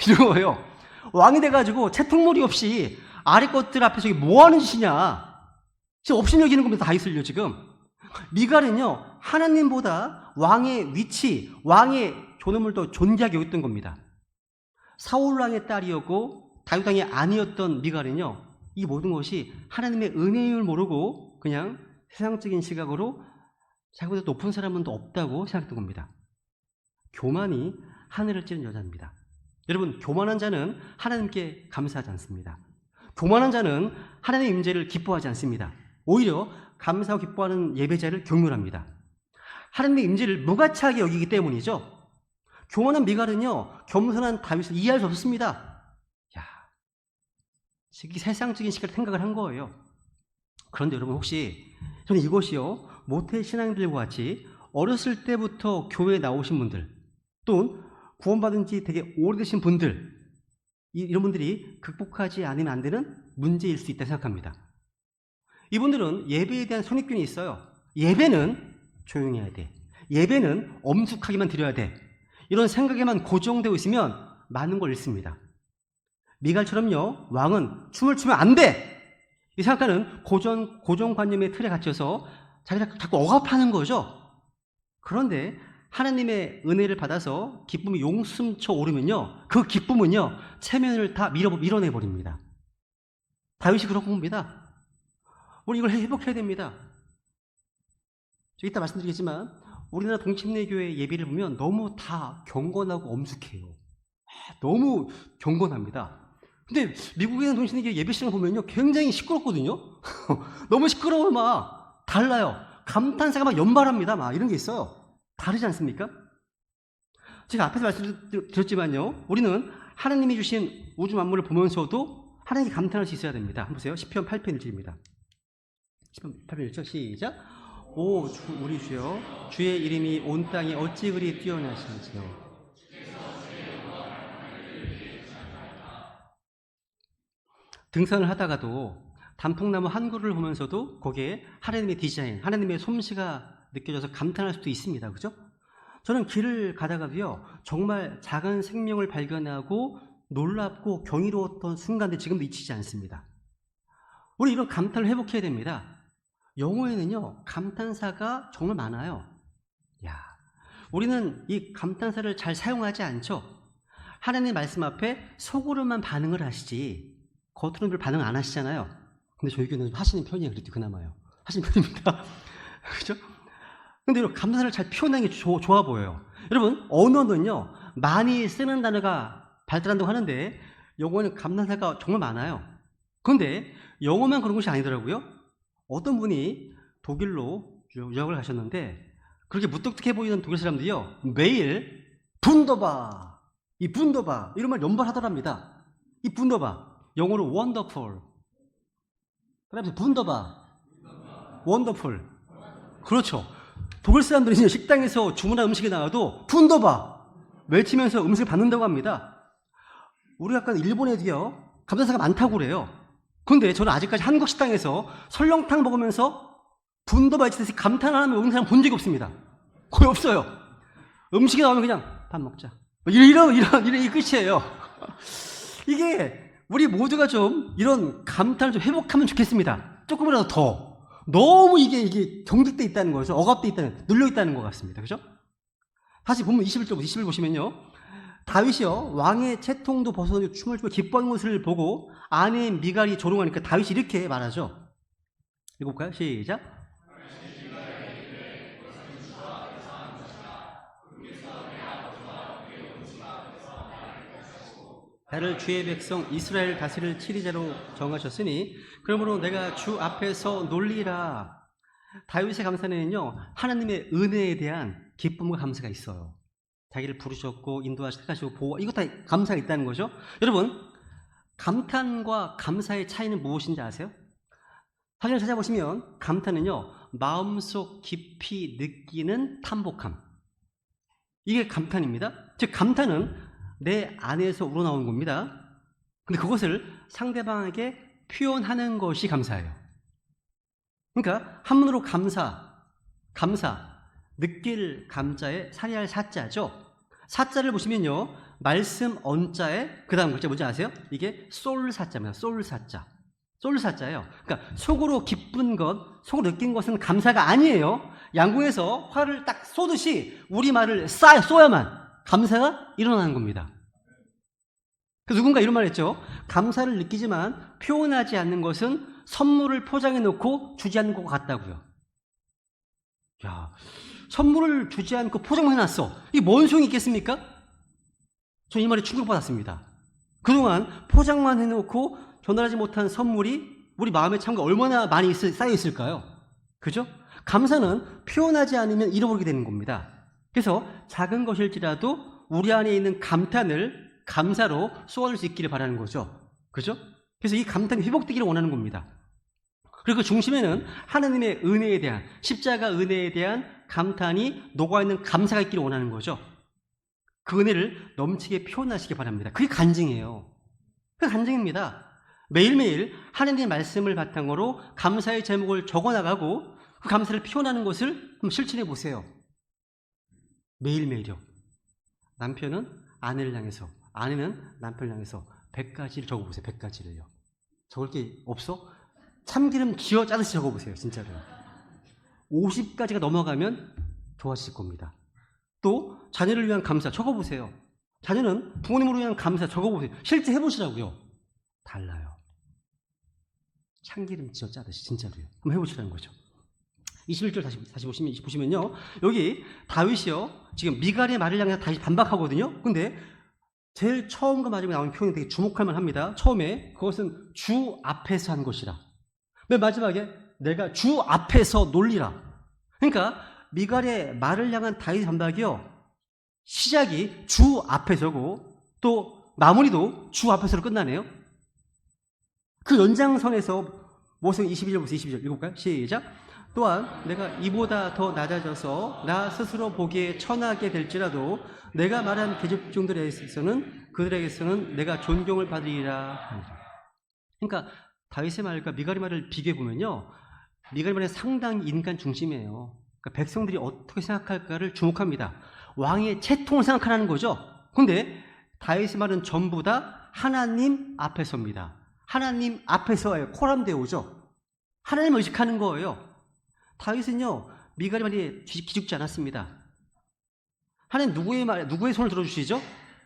이런 거예요. 왕이 돼가지고 채통머리 없이 아래 것들 앞에서 뭐 하는 짓이냐 지금 업신여기는 겁니다. 다윗을요 지금. 미갈은요 하나님보다 왕의 위치, 왕의 존엄을 더 존귀하게 여겼던 겁니다. 사울왕의 딸이었고 다윗왕이 아니었던 미갈은요 이 모든 것이 하나님의 은혜임을 모르고 그냥 세상적인 시각으로 자기보다 높은 사람은 더 없다고 생각했던 겁니다. 교만이 하늘을 찌른 여자입니다. 여러분, 교만한 자는 하나님께 감사하지 않습니다. 교만한 자는 하나님의 임재를 기뻐하지 않습니다. 오히려 감사하고 기뻐하는 예배자를 경멸합니다. 하나님의 임재를 무가치하게 여기기 때문이죠. 교만한 미갈은요, 겸손한 다윗을 이해할 수 없었습니다. 야, 이 세상적인 시각을 생각을 한 거예요. 그런데 여러분, 혹시 저는 이것이요, 모태 신앙들과 같이 어렸을 때부터 교회에 나오신 분들, 또는 구원받은 지 되게 오래되신 분들, 이런 분들이 극복하지 않으면 안 되는 문제일 수 있다 생각합니다. 이분들은 예배에 대한 선입견이 있어요. 예배는 조용히 해야 돼. 예배는 엄숙하게만 드려야 돼. 이런 생각에만 고정되어 있으면 많은 걸 잃습니다. 미갈처럼요, 왕은 춤을 추면 안 돼! 이 생각하는 고정관념의 틀에 갇혀서 자기가 자꾸 억압하는 거죠. 그런데 하나님의 은혜를 받아서 기쁨이 용숨쳐 오르면요, 그 기쁨은요, 체면을 다 밀어내버립니다. 다윗이 그렇고 봅니다. 우리 이걸 회복해야 됩니다. 이따 말씀드리겠지만 우리나라 동침례교회 예배를 보면 너무 다 경건하고 엄숙해요. 너무 경건합니다. 근데 미국에 있는 동침례교회 예배 시장 보면요, 굉장히 시끄럽거든요. 너무 시끄러워. 막 달라요. 감탄사가 막 연발합니다. 막 이런 게 있어요. 다르지 않습니까? 제가 앞에서 말씀드렸지만요, 우리는 하나님이 주신 우주 만물을 보면서도 하나님께 감탄할 수 있어야 됩니다. 한번 보세요. 시편 8편 1절입니다. 시편 8편 1절 시작. 오 우리 주여, 주의 이름이 온 땅에 어찌 그리 뛰어나신지요. 등산을 하다가도 단풍나무 한 그루를 보면서도 거기에 하나님의 디자인, 하나님의 솜씨가 느껴져서 감탄할 수도 있습니다. 그죠? 저는 길을 가다가도요, 정말 작은 생명을 발견하고 놀랍고 경이로웠던 순간들 지금도 잊히지 않습니다. 우리 이런 감탄을 회복해야 됩니다. 영어에는요, 감탄사가 정말 많아요. 야, 우리는 이 감탄사를 잘 사용하지 않죠. 하나님의 말씀 앞에 속으로만 반응을 하시지 겉으로는 별 반응 안 하시잖아요. 근데 저희 교회는 하시는 편이에요. 그래도 그나마요. 하시는 편입니다. 그죠? 근데 이런 감탄사를 잘 표현하는 게 좋아 보여요. 여러분, 언어는요, 많이 쓰는 단어가 발달한다고 하는데 영어는 감탄사가 정말 많아요. 그런데 영어만 그런 것이 아니더라고요. 어떤 분이 독일로 유학을 가셨는데 그렇게 무뚝뚝해 보이는 독일 사람들이요, 매일 분더바, 이 분더바 이런 말 연발하더랍니다. 이 분더바 영어로 원더풀, 그다음에 분더바 원더풀. 그렇죠. 독일 사람들이 식당에서 주문한 음식이 나와도 분더바 외치면서 음식을 받는다고 합니다. 우리 약간 일본에도요, 감탄사가 많다고 그래요. 그런데 저는 아직까지 한국 식당에서 설렁탕 먹으면서 분더바 외치듯이 감탄 안 하면 먹는 사람 본 적이 없습니다. 거의 없어요. 음식이 나오면 그냥 밥 먹자, 이런 이 끝이에요. 이게 우리 모두가 좀 이런 감탄을 좀 회복하면 좋겠습니다. 조금이라도 더. 너무 이게 경직돼 있다는 거죠. 억압돼 있다는, 눌려 있다는 것 같습니다. 그죠? 다시 보면 21절부터 20절 보시면요, 다윗이요, 왕의 채통도 벗어나고 춤을 추고 기뻐하는 것을 보고 아내의 미갈이 조롱하니까 다윗이 이렇게 말하죠. 읽어볼까요? 시작. 나를 주의 백성 이스라엘 다스릴 치리자로 정하셨으니 그러므로 내가 주 앞에서 놀리라. 다윗의 감사는요, 하나님의 은혜에 대한 기쁨과 감사가 있어요. 자기를 부르셨고 인도하시고 보호, 이거 다 감사가 있다는 거죠. 여러분, 감탄과 감사의 차이는 무엇인지 아세요? 사전을 찾아보시면 감탄은요, 마음속 깊이 느끼는 탐복함, 이게 감탄입니다. 즉 감탄은 내 안에서 우러나오는 겁니다. 근데 그것을 상대방에게 표현하는 것이 감사예요. 그러니까 한문으로 감사, 느낄 감자에 살이할 사자죠. 사자를 보시면요, 말씀 언자에 그 다음 글자 뭔지 아세요? 이게 솔 사자입니다. 솔 사자예요. 그러니까 속으로 기쁜 것, 속으로 느낀 것은 감사가 아니에요. 양궁에서 활을 딱 쏘듯이 우리말을 쏘야만 감사가 일어나는 겁니다. 그래서 누군가 이런 말을 했죠. 감사를 느끼지만 표현하지 않는 것은 선물을 포장해 놓고 주지 않는 것 같다고요. 야, 선물을 주지 않고 포장만 해놨어. 이게 뭔 소용이 있겠습니까? 저 이 말에 충격받았습니다. 그동안 포장만 해놓고 전달하지 못한 선물이 우리 마음의 창고에 얼마나 많이 쌓여 있을까요? 그죠? 감사는 표현하지 않으면 잃어버리게 되는 겁니다. 그래서 작은 것일지라도 우리 안에 있는 감탄을 감사로 쏘아줄 수 있기를 바라는 거죠. 그죠? 그래서 이 감탄이 회복되기를 원하는 겁니다. 그리고 그 중심에는 하나님의 은혜에 대한, 십자가 은혜에 대한 감탄이 녹아있는 감사가 있기를 원하는 거죠. 그 은혜를 넘치게 표현하시기 바랍니다. 그게 간증이에요. 그게 간증입니다. 매일매일 하나님의 말씀을 바탕으로 감사의 제목을 적어나가고 그 감사를 표현하는 것을 한번 실천해 보세요. 매일매일요. 남편은 아내를 향해서, 아내는 남편을 향해서 100가지를 적어보세요. 100가지를요. 적을 게 없어? 참기름 쥐어 짜듯이 적어보세요. 진짜로. 50가지가 넘어가면 좋아지실 겁니다. 또 자녀를 위한 감사 적어보세요. 자녀는 부모님을 위한 감사 적어보세요. 실제 해보시라고요. 달라요. 참기름 쥐어 짜듯이 진짜로요. 한번 해보시라는 거죠. 21절 다시 보시면요. 여기 다윗이요. 지금 미갈의 말을 향해서 다시 반박하거든요. 근데 제일 처음과 마지막에 나오는 표현이 되게 주목할 만합니다. 처음에 그것은 주 앞에서 한 것이라. 맨 마지막에 내가 주 앞에서 놀리라. 그러니까 미갈의 말을 향한 다윗의 반박이요. 시작이 주 앞에서고 또 마무리도 주 앞에서로 끝나네요. 그 연장선에서 모세가 21절부터 22절 읽어볼까요? 시작. 또한 내가 이보다 더 낮아져서 나 스스로 보기에 천하게 될지라도 내가 말한 계집종들에게서는 그들에게서는 내가 존경을 받으리라. 그러니까 다윗의 말과 미갈의 말을 비교해보면요. 미갈의 말은 상당히 인간 중심이에요. 그러니까 백성들이 어떻게 생각할까를 주목합니다. 왕의 채통을 생각하라는 거죠. 그런데 다윗의 말은 전부 다 하나님 앞에서입니다. 하나님 앞에서의 코람데오죠. 하나님을 의식하는 거예요. 다윗은요, 미갈의 말이 기죽지 않았습니다. 하나님 누구의 손을 들어주시죠?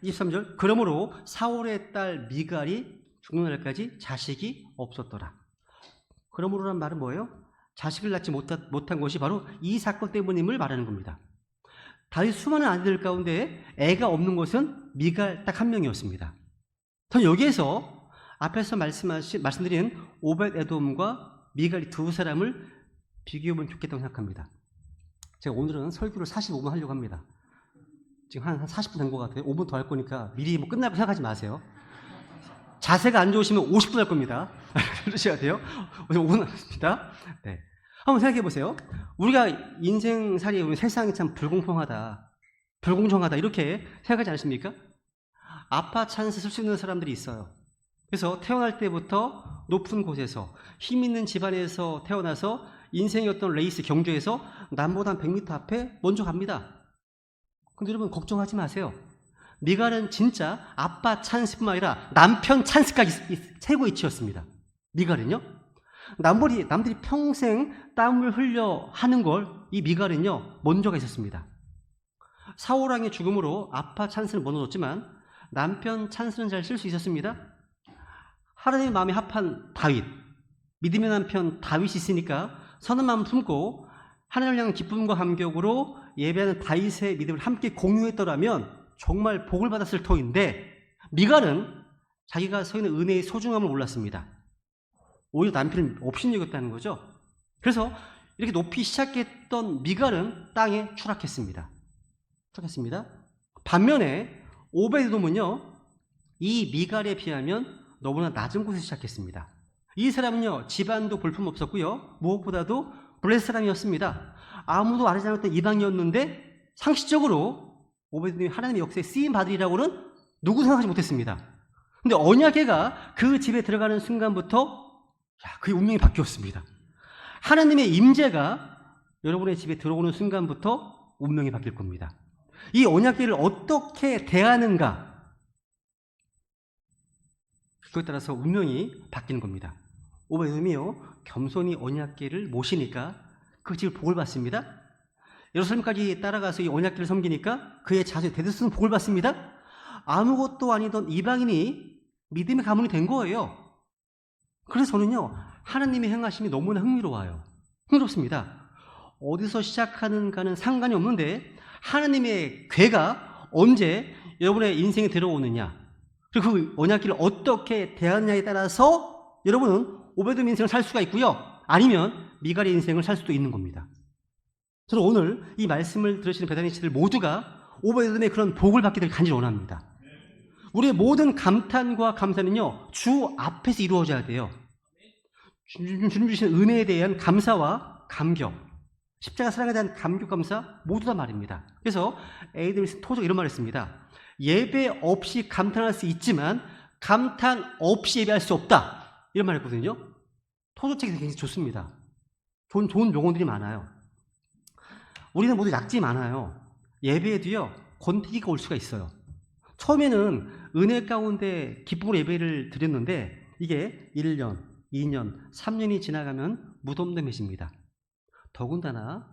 23절. 그러므로 사울의 딸 미갈이 죽는 날까지 자식이 없었더라. 그러므로란 말은 뭐예요? 자식을 낳지 못한 것이 바로 이 사건 때문임을 말하는 겁니다. 다윗 수많은 아들들 가운데 애가 없는 것은 미갈 딱 한 명이었습니다. 저는 여기에서 앞에서 말씀드린 오벳에돔과 미갈이 두 사람을 비교해보면 좋겠다고 생각합니다. 제가 오늘은 설교를 45분 하려고 합니다. 지금 한 40분 된 것 같아요. 5분 더 할 거니까 미리 뭐 끝나고 생각하지 마세요. 자세가 안 좋으시면 50분 할 겁니다. 그러셔야 돼요. 5분 남았습니다. 네. 한번 생각해 보세요. 우리가 인생살이에 보면 세상이 참 불공평하다, 불공정하다 이렇게 생각하지 않으십니까? 아파 찬스 쓸 수 있는 사람들이 있어요. 그래서 태어날 때부터 높은 곳에서 힘 있는 집안에서 태어나서 인생의 어떤 레이스 경주에서 남보다 한 100m 앞에 먼저 갑니다. 근데 여러분 걱정하지 마세요. 미갈은 진짜 아빠 찬스뿐만 아니라 남편 찬스까지 최고 위치였습니다. 미갈은요. 남들이 평생 땀을 흘려 하는 걸 이 미갈은요 먼저가 있었습니다. 사울왕의 죽음으로 아빠 찬스는 무너졌지만 남편 찬스는 잘 쓸 수 있었습니다. 하나님의 마음에 합한 다윗, 믿음의 남편 다윗이 있으니까 선한 마음 품고 하나님을 향한 기쁨과 감격으로 예배하는 다윗의 믿음을 함께 공유했더라면 정말 복을 받았을 터인데 미갈은 자기가 서 있는 은혜의 소중함을 몰랐습니다. 오히려 남편을 업신여겼다는 거죠. 그래서 이렇게 높이 시작했던 미갈은 땅에 추락했습니다. 반면에 오벳에돔은요, 이 미갈에 비하면 너무나 낮은 곳에서 시작했습니다. 이 사람은요, 집안도 볼품없었고요, 무엇보다도 블레셋 사람이었습니다. 아무도 알지 않았던 이방이었는데 상식적으로 오벳에돔이 하나님의 역사에 쓰임 받으리라고는 누구 생각하지 못했습니다. 근데 언약궤가 그 집에 들어가는 순간부터 그의 운명이 바뀌었습니다. 하나님의 임재가 여러분의 집에 들어오는 순간부터 운명이 바뀔 겁니다. 이 언약궤를 어떻게 대하는가, 그것에 따라서 운명이 바뀌는 겁니다. 오벳에돔이요, 겸손히 언약궤를 모시니까 그 집을 복을 받습니다. 예루살렘까지 따라가서 이 언약궤를 섬기니까 그의 자손이 대대손 복을 받습니다. 아무것도 아니던 이방인이 믿음의 가문이 된 거예요. 그래서 저는요, 하나님의 행하심이 너무나 흥미롭습니다. 어디서 시작하는가는 상관이 없는데 하나님의 궤가 언제 여러분의 인생에 들어오느냐, 그리고 그 언약궤를 어떻게 대하느냐에 따라서 여러분은 오베돔 인생을 살 수가 있고요, 아니면 미갈의 인생을 살 수도 있는 겁니다. 저는 오늘 이 말씀을 들으시는 베다니씨들 모두가 오베돔의 그런 복을 받기를 간절히 원합니다. 우리의 모든 감탄과 감사는요, 주 앞에서 이루어져야 돼요. 주님 주신 은혜에 대한 감사와 감격, 십자가 사랑에 대한 감격, 감사 모두 다 말입니다. 그래서 에이드리 토저가 이런 말을 했습니다. 예배 없이 감탄할 수 있지만 감탄 없이 예배할 수 없다, 이런 말을 했거든요. 토저 책이 굉장히 좋습니다. 좋은 용어들이 많아요. 우리는 모두 약점이 많아요. 예배에도요, 권태기가 올 수가 있어요. 처음에는 은혜 가운데 기쁨으로 예배를 드렸는데 이게 1년, 2년, 3년이 지나가면 무덤덤해집니다. 더군다나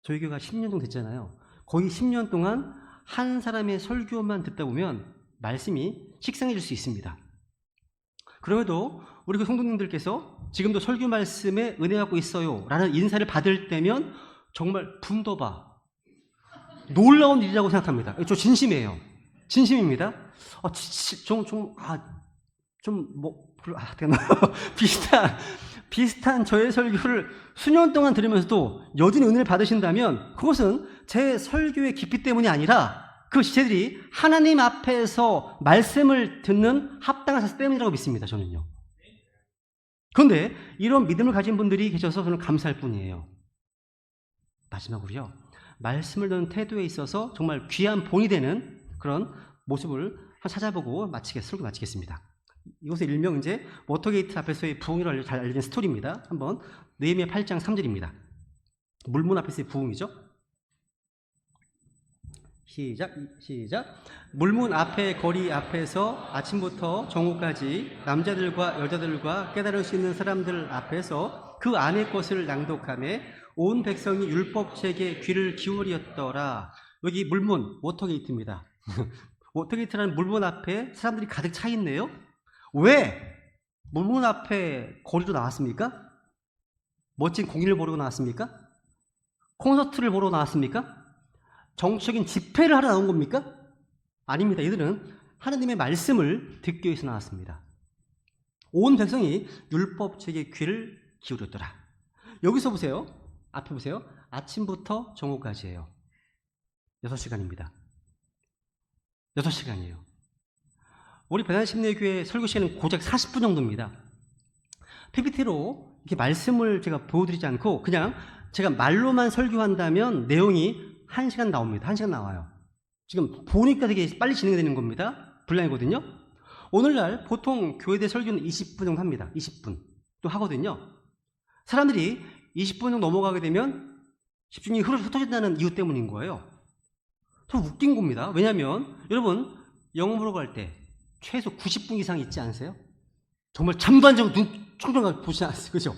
저희 교회가 10년 정도 됐잖아요. 거의 10년 동안 한 사람의 설교만 듣다 보면 말씀이 식상해질 수 있습니다. 그럼에도 우리 그 성도님들께서 지금도 설교 말씀에 은혜 갖고 있어요 라는 인사를 받을 때면 정말 분더바 놀라운 일이라고 생각합니다. 저 진심이에요. 진심입니다. 비슷한 저의 설교를 수년 동안 들으면서도 여전히 은혜를 받으신다면 그것은 제 설교의 깊이 때문이 아니라 그 지체들이 하나님 앞에서 말씀을 듣는 합당한 자세 때문이라고 믿습니다. 저는요. 그런데 이런 믿음을 가진 분들이 계셔서 저는 감사할 뿐이에요. 마지막으로요, 말씀을 듣는 태도에 있어서 정말 귀한 본이 되는 그런 모습을 찾아보고 설교 마치겠습니다. 이곳의 일명 이제 워터게이트 앞에서의 부흥이라고 잘 알려진 스토리입니다. 한번 느헤미야 8장 3절입니다. 물문 앞에서의 부흥이죠. 시작. 물문 앞에 거리 앞에서 아침부터 정오까지 남자들과 여자들과 깨달을 수 있는 사람들 앞에서 그 안의 것을 낭독하며 온 백성이 율법책에 귀를 기울였더라. 여기 물문 워터게이트입니다. 워터게이트라는 물문 앞에 사람들이 가득 차 있네요. 왜 물문 앞에 거리로 나왔습니까? 멋진 공연을 보러 나왔습니까? 콘서트를 보러 나왔습니까? 정치적인 집회를 하러 나온 겁니까? 아닙니다. 이들은 하나님의 말씀을 듣기 위해서 나왔습니다. 온 백성이 율법책에 귀를 기울였더라. 여기서 보세요. 앞에 보세요. 아침부터 정오까지예요. 6시간입니다. 6시간이에요. 우리 배단심리교회 설교 시간은 고작 40분 정도입니다. PPT로 이렇게 말씀을 제가 보여드리지 않고 그냥 제가 말로만 설교한다면 내용이 1시간 나옵니다. 1시간 나와요. 지금 보니까 되게 빨리 진행되는 겁니다. 분량이거든요. 오늘날 보통 교회대 설교는 20분 정도 합니다. 20분 또 하거든요. 사람들이 20분 정도 넘어가게 되면 집중력이 흩어진다는 이유 때문인 거예요. 좀 웃긴 겁니다. 왜냐하면 여러분 영어 보러 갈 때 최소 90분 이상 있지 않으세요? 정말 전반적으로 눈 총정하게 보시지 않으세요? 그죠?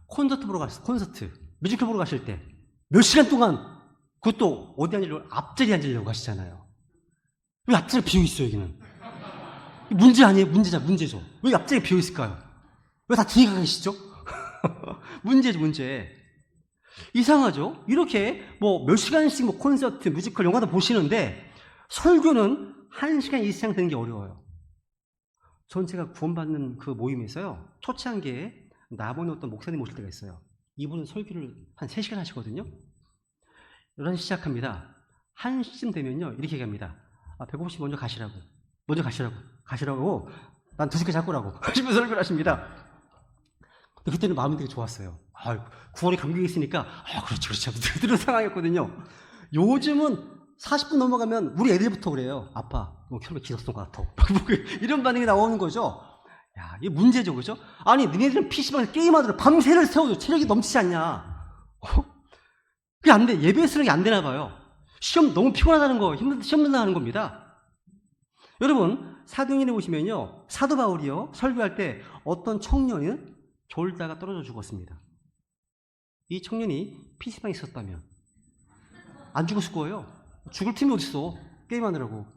콘서트 보러 갔을 때, 콘서트, 뮤지컬 보러 가실 때 몇 시간 동안 그것도 어디 앉으려고 앞자리에 앉으려고 하시잖아요. 왜 앞자리가 비어있어요 여기는? 문제 아니에요? 문제죠. 왜 앞자리가 비어있을까요? 왜 다 뒤에 가 계시죠? 문제죠, 문제. 이상하죠? 이렇게 몇 시간씩 콘서트, 뮤지컬, 영화도 보시는데 설교는 1시간 이상 되는 게 어려워요. 전 제가 구원받는 그 모임에서요, 초창기에 나머지 어떤 목사님 오실 때가 있어요. 이분은 설교를 한 3시간 하시거든요. 11시 시작합니다. 1시쯤 되면요, 이렇게 얘기합니다. 배고프시면 먼저 가시라고, 난 2시까지 할 거라고 하시면서 설교를 하십니다. 근데 그때는 마음이 되게 좋았어요. 구원에 감격이 있으니까, 그렇지. 들은 상황이었거든요. 요즘은 40분 넘어가면 우리 애들부터 그래요. 아빠, 너 혈압 기졌던 것 같아. 이런 반응이 나오는 거죠. 야, 이게 문제죠, 그죠? 아니, 너네들은 PC방에서 게임하더라 밤새를 세워줘. 체력이 넘치지 않냐? 그게 안 돼. 예배 수련이 안 되나 봐요. 시험 너무 피곤하다는 거, 시험 된다는 겁니다. 여러분, 사도행전에 보시면요, 사도 바울이요, 설교할 때 어떤 청년은 졸다가 떨어져 죽었습니다. 이 청년이 PC방에 있었다면 안 죽었을 거예요. 죽을 틈이 어딨어. 게임하느라고.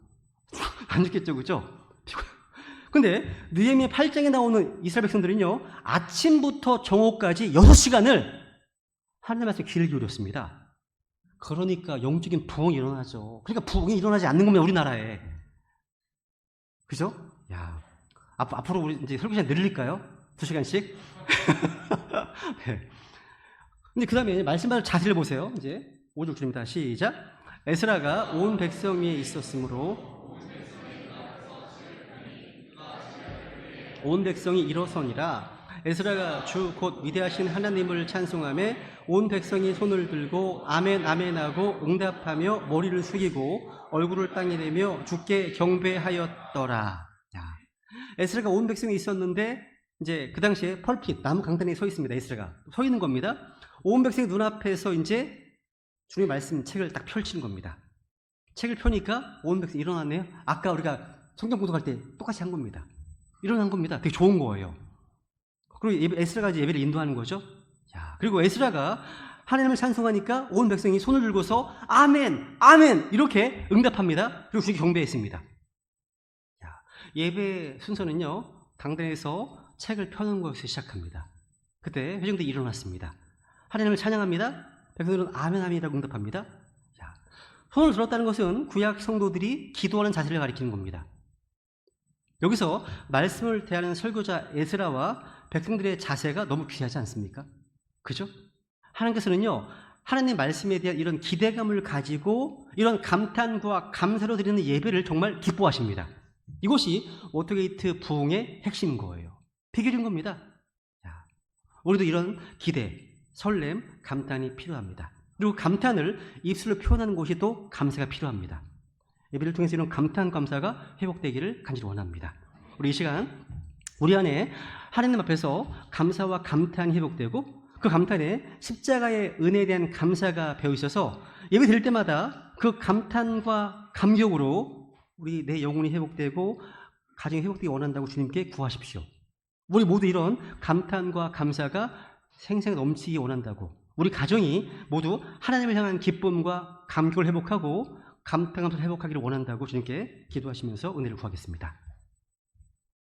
안 죽겠죠, 그죠? 근데 느헤미야 8장에 나오는 이스라엘 백성들은요, 아침부터 정오까지 6시간을 하나님 말씀에 귀를 기울였습니다. 그러니까 영적인 부흥이 일어나죠. 그러니까 부흥이 일어나지 않는 겁니다, 우리나라에. 그죠? 야, 앞으로 우리 이제 설교 시간 늘릴까요? 2시간씩? 네. 근데 그 다음에 말씀받을 자세를 보세요. 이제 5절 줄입니다. 시작. 에스라가 온 백성 위에 있었으므로 온 백성이 일어서니라. 에스라가 주 곧 위대하신 하나님을 찬송하며 온 백성이 손을 들고 아멘 아멘 하고 응답하며 머리를 숙이고 얼굴을 땅에 대며 주께 경배하였더라. 자, 에스라가 온 백성이 있었는데 이제 그 당시에 펄핏 나무 강단에 서 있습니다. 에스라가 서 있는 겁니다. 온 백성이 눈앞에서 이제 주님의 말씀 책을 딱 펼치는 겁니다. 책을 펴니까 온 백성이 일어났네요. 아까 우리가 성경 공독할 때 똑같이 한 겁니다. 일어난 겁니다. 되게 좋은 거예요. 그리고 에스라가 이제 예배를 인도하는 거죠. 야, 그리고 에스라가 하나님을 찬송하니까 온 백성이 손을 들고서 아멘, 아멘 이렇게 응답합니다. 그리고 주께 경배했습니다. 야, 예배 순서는요, 강단에서 책을 펴는 것에서 시작합니다. 그때 회중들이 일어났습니다. 하나님을 찬양합니다. 백성들은 아멘, 아멘이라고 응답합니다. 자, 손을 들었다는 것은 구약 성도들이 기도하는 자세를 가리키는 겁니다. 여기서 말씀을 대하는 설교자 에스라와 백성들의 자세가 너무 귀하지 않습니까? 그죠? 하나님께서는요, 하나님 말씀에 대한 이런 기대감을 가지고 이런 감탄과 감사로 드리는 예배를 정말 기뻐하십니다. 이것이 워터게이트 부흥의 핵심인 거예요. 비결인 겁니다. 자, 우리도 이런 기대, 설렘, 감탄이 필요합니다. 그리고 감탄을 입술로 표현하는 것이 또 감사가 필요합니다. 예배를 통해서 이런 감탄, 감사가 회복되기를 간절히 원합니다. 우리 이 시간 우리 안에 하나님 앞에서 감사와 감탄이 회복되고 그 감탄에 십자가의 은혜에 대한 감사가 배어 있어서 예배 드릴 때마다 그 감탄과 감격으로 우리 내 영혼이 회복되고 가정이 회복되기 원한다고 주님께 구하십시오. 우리 모두 이런 감탄과 감사가 생생 넘치기 원한다고, 우리 가정이 모두 하나님을 향한 기쁨과 감격을 회복하고 감탄, 감사를 회복하기를 원한다고 주님께 기도하시면서 은혜를 구하겠습니다.